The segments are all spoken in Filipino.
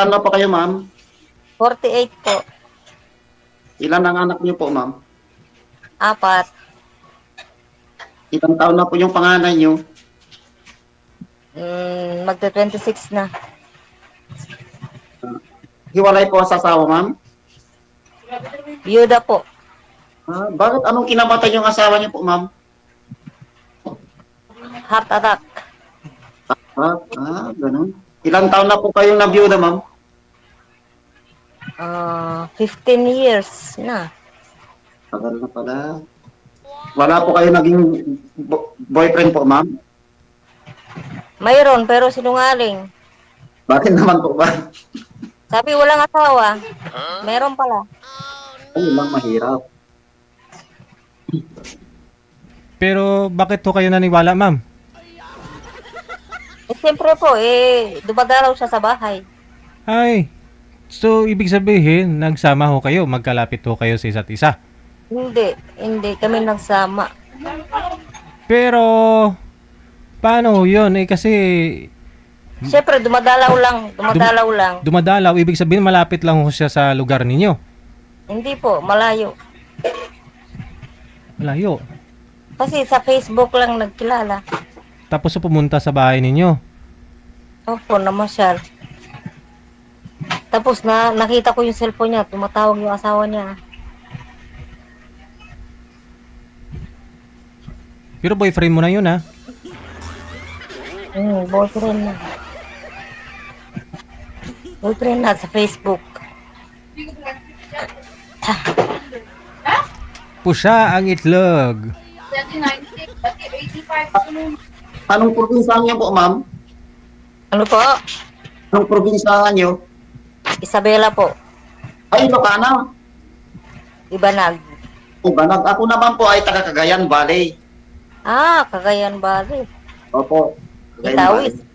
taon na po kayo, ma'am? 48 po. Ilan ang anak niyo po, ma'am? 4. Ilang taon na po yung panganay niyo? Magta-26 na. Hiwalay po sa asawa, ma'am? Byuda po. Bakit anong kinamatay yung asawa niyo po, ma'am? Heart attack. Ganun. Ilang taon na po kayong nabiyuda, ma'am? 15 years na. Tagal na pala. Wala po kayo naging boyfriend po, ma'am? Mayroon pero sinungaling. Bakit naman po ba? Sabi walang asawa. Meron pala. Ay, lang mahirap. Pero bakit ho kayo naniwala, ma'am? Siyempre po, dumadalaw siya sa bahay. Ay, so ibig sabihin, nagsama ho kayo, magkalapit ho kayo sa isa't isa. Hindi kami nagsama. Pero, paano ho yun? Kasi, Siyempre, dumadalaw lang. dumadalaw, ibig sabihin malapit lang ho siya sa lugar ninyo. Hindi po, malayo. Malayo. Kasi sa Facebook lang nagkilala. Tapos ho pumunta sa bahay ninyo. Opo, namasyal. Tapos nakita ko yung cellphone niya, tumatawag yung asawa niya. Pero boyfriend mo na yun, ha? Boyfriend na. Boyfriend na sa Facebook. Pusha ang itlog. Anong probinsya niyo po, ma'am? Ano po? Anong probinsya niyo? Isabela po. Ay, Ilocana. Ibanag. Ibanag. Ako naman po ay taga Cagayan Valley. Cagayan Valley. Opo. Cagayan Itawis. Valley.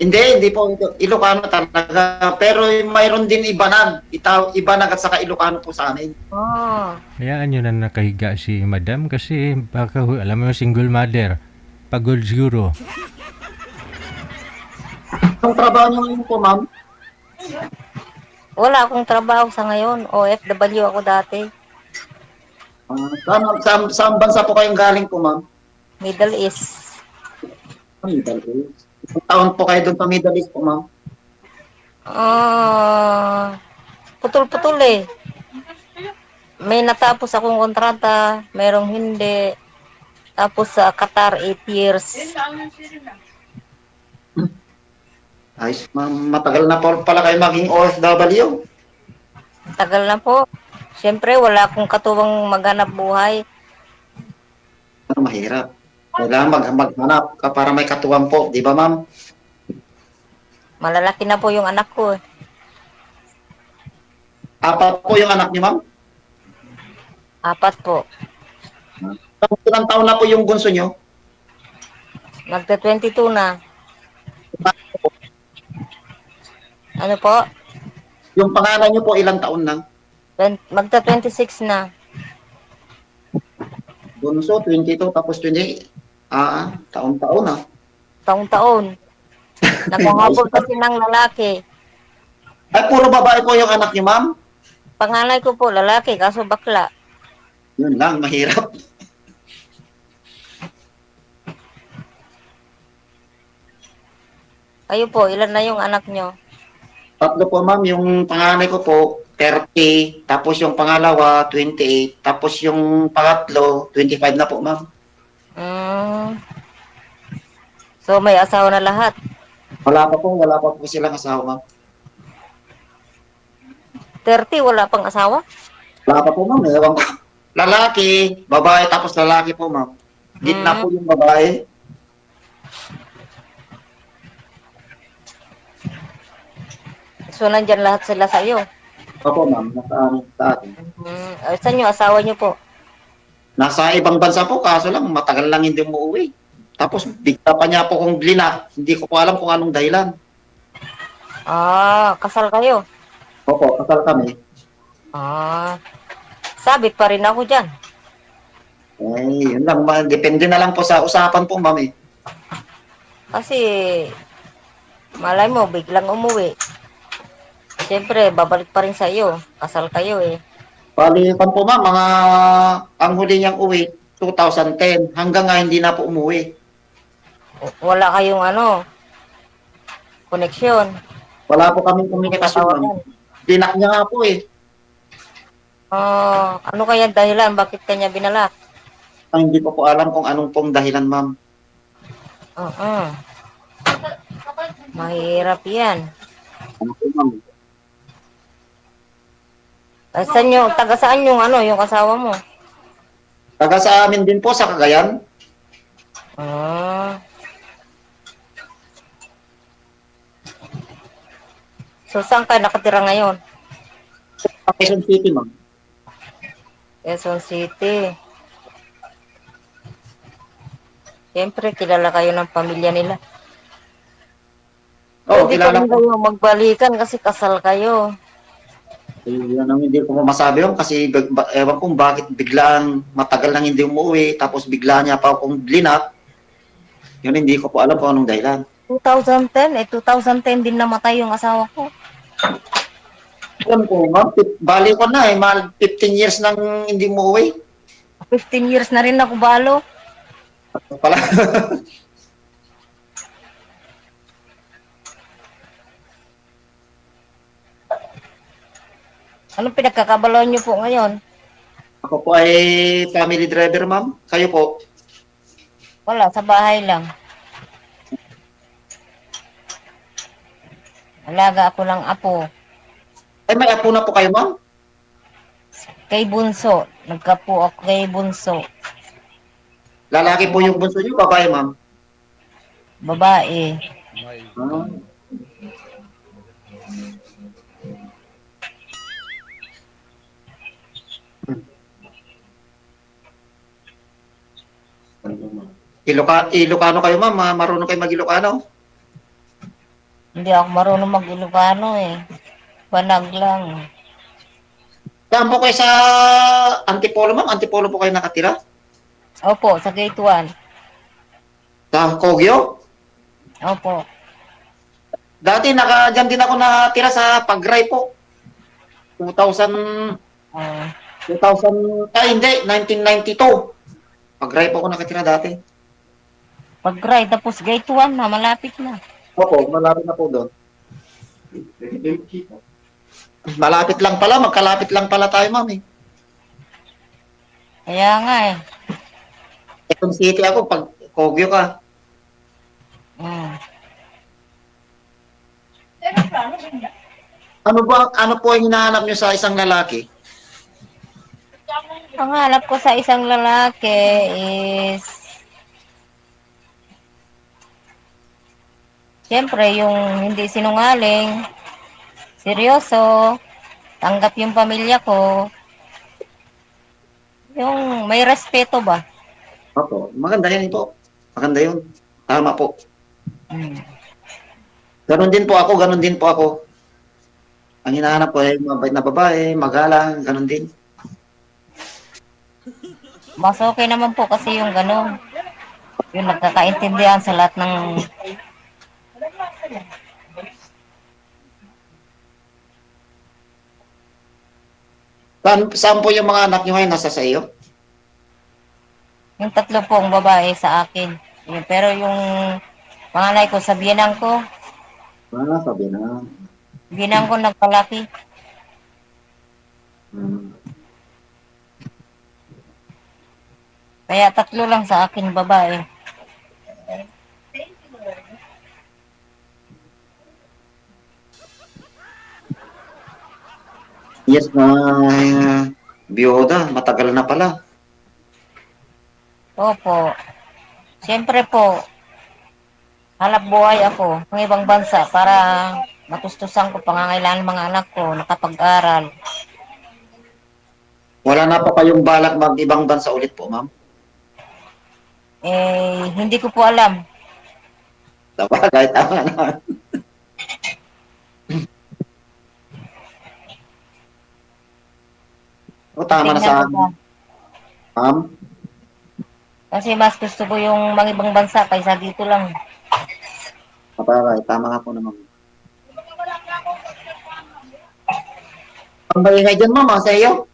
Hindi po. Ilocano talaga. Pero mayroon din Ibanag. Ibanag at saka Ilocano po sa amin. Hayaan nyo na nakahiga si madam kasi baka, alam mo, single mother. Pagod siguro. Ang trabaho niyo ngayon po, ma'am? Wala akong trabaho sa ngayon. OFW ako dati. Saan bansa po kayong galing po, ma'am? Middle East. Middle East. Isang taon po kayo doon sa Middle East po, ma'am? Putol-putol eh. May natapos akong kontrata, merong hindi. Tapos sa Qatar, 8 years. Ayos, ma'am. Matagal na po pala kayo maging OFW. Tagal na po. Siyempre, wala akong katuwang maghanap buhay. Mahirap. Kailangan maghanap ka para may katuwang po. Di ba, ma'am? Malalaki na po yung anak ko. 4 po yung anak niyo, ma'am? 4 po. Ilang taon na po yung bunso niyo? Magta-22 na. Ano po? Yung pangalan niyo po ilang taon na? Magta-26 na. Bunso, 22, tapos 20. Taon-taon na. Taon-taon. Naghahabol kasi ng lalaki. Ay, puro babae po yung anak niyo, ma'am? Panganay ko po, lalaki, kaso bakla. Yun lang, mahirap. Kayo po, ilan na yung anak nyo? 3 po, ma'am. Yung panganay ko po, 30. Tapos yung pangalawa, 28. Tapos yung pangatlo, 25 na po, ma'am. So, may asawa na lahat. Wala pa po silang asawa, ma'am. 30, wala pang asawa? Wala pa po, ma'am. Ewan ko. Lalaki, babae, tapos lalaki po, ma'am. Gitna po yung babae. So, nandyan lahat sila sa iyo. Opo, ma'am. Sa atin. Saan yung asawa nyo po? Nasa ibang bansa po, kaso lang, matagal lang hindi umuwi. Tapos, bigla pa niya po kong blinak. Hindi ko po alam kung anong dahilan. Kasal kayo? Opo, kasal kami. Sabit pa rin ako dyan. Yun lang. Depende na lang po sa usapan po, ma'am. Kasi, malay mo, biglang umuwi. Siyempre, babalik pa rin sa iyo. Kasal kayo eh. Bali, pan po ma'am, ang huli niyang uwi, 2010. Hanggang nga hindi na po umuwi. Wala kayong koneksyon. Wala po kaming komunikasyon ma'am. Tawagan. Dinak niya nga po eh. Ano kaya dahilan? Bakit kanya binalak? Hindi ko po alam kung anong pong dahilan ma'am. Oo. Mahirap yan. Ano po ma'am? Taga saan yung asawa mo? Taga sa amin din po sa Cagayan. Ah. So, saan ka nakatira ngayon? Sa Quezon City ma'am. Quezon City. Siyempre, kilala kayo ng pamilya nila. Oo, Hindi pa kilala rin po. kayo magbalikan kasi kasal kayo. Yan ang hindi ko masabi yun kasi ewan kong bakit biglang matagal nang hindi umuwi tapos bigla niya pa akong blinak. Yun hindi ko po alam kung anong dahilan. 2010, 2010 din namatay yung asawa ko. Alam ko, ma'am, bali ko na eh, 15 years nang hindi umuwi. 15 years na rin ako balo. Pala. Anong pinagkakabalaw niyo po ngayon? Ako po ay family driver, ma'am. Kayo po. Wala, sa bahay lang. Alaga ako ng apo. Ay, may apo na po kayo, ma'am? Kay Bunso. Nagkapo ako kay Bunso. Lalaki po yung bunso niyo, babae, ma'am? Babae. Ah. Ilocano kayo, ma'am? Marunong kayo mag-Ilocano? Hindi ako marunong mag-Ilocano eh. Banag lang. Saan po kayo sa Antipolo, ma'am? Antipolo po kayo nakatira? Opo, sa Gate 1. Sa Kogyo? Opo. Dati, dyan din ako nakatira sa Pagray po. 2000, Ah, 2000, hindi, 1992. Pagray po ako nakatira dati. Pag-ride, tapos Gate 1 na, malapit na. Opo, malapit na po doon. Malapit lang pala, magkalapit lang pala tayo, ma'am eh. Kaya nga eh. Quezon City ako, pag Kogyo ka. Mm. Ano po ang hinahanap nyo sa isang lalaki? Ang hanap ko sa isang lalaki is siyempre yung hindi sinungaling, seryoso, tanggap yung pamilya ko, yung may respeto ba? Opo, maganda yan po. Maganda yun. Tama po. Mm. Ganon din po ako, ganon din po ako. Ang hinahanap ko ay mabait na babae, magalang, ganon din. Mas okay naman po kasi yung gano'n, yung nagkakaintindihan sa lahat ng Saan po yung mga anak nyo ngayon nasa sa iyo? yung tatlo pong babae sa akin. Pero yung panganay ko sa biyenang ko, Sabi na. biyenang ko nagpalaki. Hmm. Kaya tatlo lang sa akin babae. Yes, na biyoda, matagal na pala. Opo. Siyempre po, hanap buhay ako ng ibang bansa para matustusan ko pangangailangan ng mga anak ko, nakapag-aral. Wala na pa kayong balak mag-ibang bansa ulit po, ma'am? Hindi ko po alam. Sabagay, tama na. O, tama na Tingnan sa ko akin, pa. ma'am. Kasi mas gusto ko yung mga ibang bansa kaysa dito lang. Sabagay, tama nga po naman. Ang maingay dyan, ma'am, sa iyo.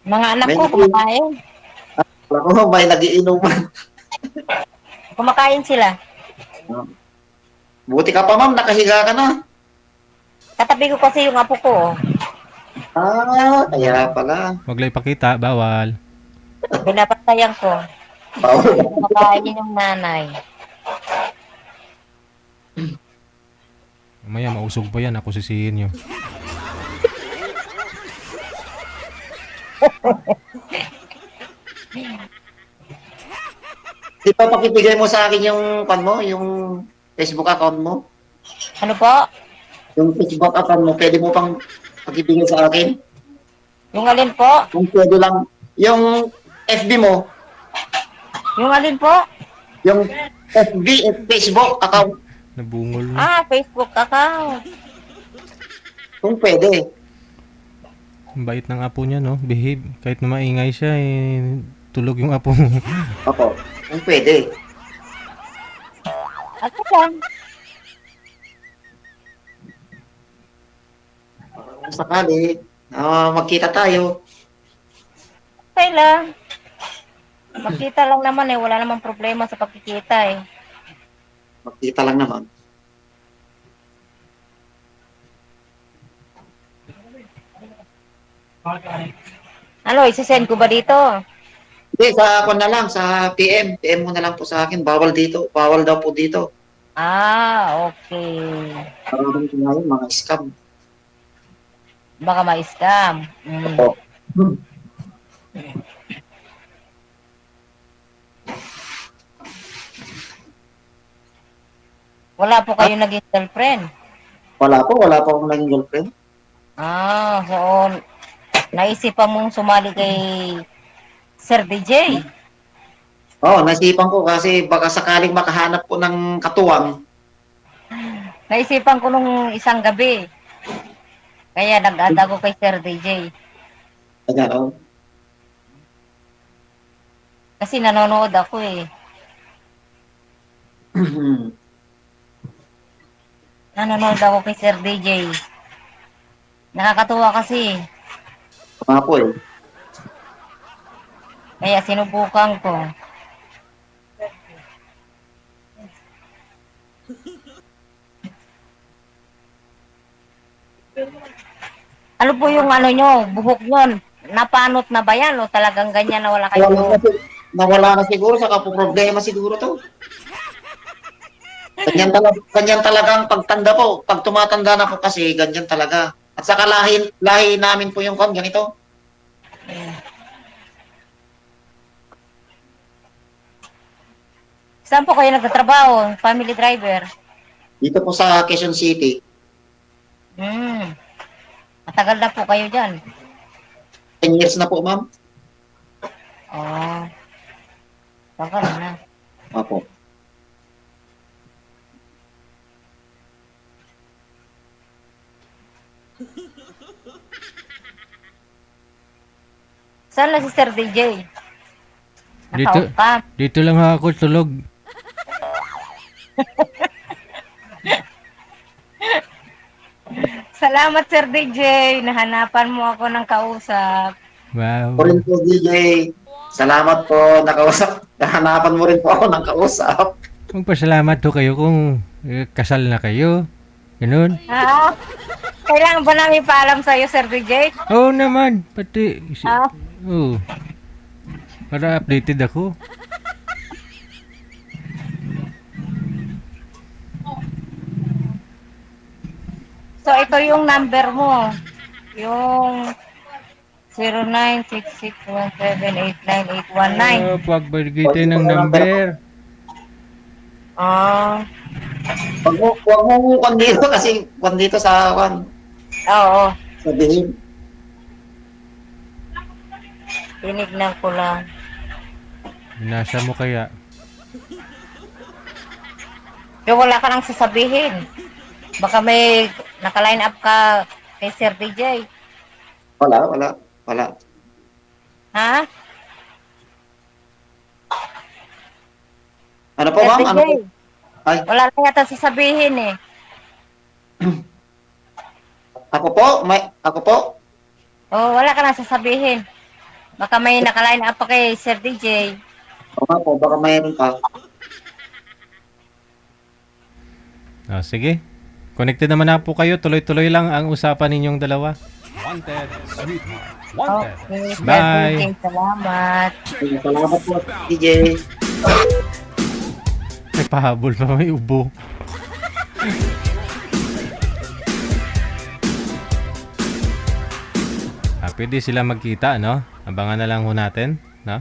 Mga anak May, ko kumakain. wala ko, may nagiinuman. Kumakain sila. Buti ka pa, ma'am, nakahiga ka na. Katabi ko kasi yung apo ko. Oh. Kaya pala. Huwag lang ipakita, bawal. Binabantayan ko. Bawal. Kumakain yung nanay. Mamaya mausog pa yan, ako sisihin nyo. Di ba pakibigay mo sa akin yung, yung Facebook account mo? Ano po? Yung Facebook account mo, pwede mo pang pakibigay sa akin? Yung alin po? Kung pwede lang, yung FB mo, Yung alin po? yung FB, Facebook account, Nabungol na. Facebook account. kung pwede. Ang bait ng apo niya, no? Behave. Kahit na maingay siya, eh, tulog yung apo mo. Ako, kung pwede. Ako lang. Kung sakali, magkita tayo. Okay lang. Magkita lang naman eh. Wala namang problema sa pagkikita eh. Magkita lang naman. Ano, isisend ko ba dito? Hindi, sa ako na lang, sa PM. PM mo na lang po sa akin. Bawal dito. Bawal daw po dito. Okay. Maraming ngayon, mga scam. Baka ma-scam. Opo. Wala po kayo naging girlfriend. Wala po akong naging girlfriend. So, naisipan mong sumali kay Sir DJ. Nasipan ko kasi baka sakaling makahanap po ng katuwang. Naisipan ko nung isang gabi. Kaya nag-add ako kay Sir DJ. Ayan, oh. Kasi nanonood ako eh. Nanonood ako kay Sir DJ. Nakakatuwa kasi. Mga po eh. Kaya sinubukan ko. Ano po yung ano nyo, buhok nyo? Napanot na ba yan o talagang ganyan na wala kayo buhok? Nawala na siguro, saka po problema siguro to. Ganyan talaga ang pagtanda po. Pag tumatanda na po kasi, ganyan talaga. At saka lahi namin po yung ganito. Saan po kayo nagtatrabaho? Family driver? Dito po sa Quezon City. Matagal na po kayo dyan. 10 years na po, ma'am. Tagal na. Opo. Saan na si Sir DJ? Dito, Naka-off dito lang ako tulog. Salamat Sir DJ. Nahanapan mo ako ng kausap. Wow. Po rin po, DJ. Salamat po. Nahanapan mo rin po ako ng kausap. Magpasalamat to kayo kung kasal na kayo. Ganun. Kailangan ba namin paalam sa'yo, Sir DJ? Oo naman. Pati. Ah. Oo. Para updated ako. So, ito yung number mo. Yung 096617898819. Pag bagitin ng number. Huwag mo kung dito kasi kung dito sa Oo. sabihin. Tinignan ko lang. Nasa mo kaya? Pero wala ka nang sasabihin. Baka may naka-line up ka kay Sir DJ. Wala. Ha? Ano po, Sir ma'am? DJ, Ano po? Ay, wala na yata sasabihin eh. Ako po? Oh, wala ka na sasabihin. Baka may nakaline up pa kay Sir DJ. Oo nga po, baka mayroon pa. Sige. Connected naman na po kayo. Tuloy-tuloy lang ang usapan ninyong dalawa. Wanted, sweetheart. Wanted. Okay, Sir Bye. DJ, salamat. Salamat po, DJ. May pahabol pa, may ubo. Pwede sila magkita, no? Abangan na lang ho natin, no?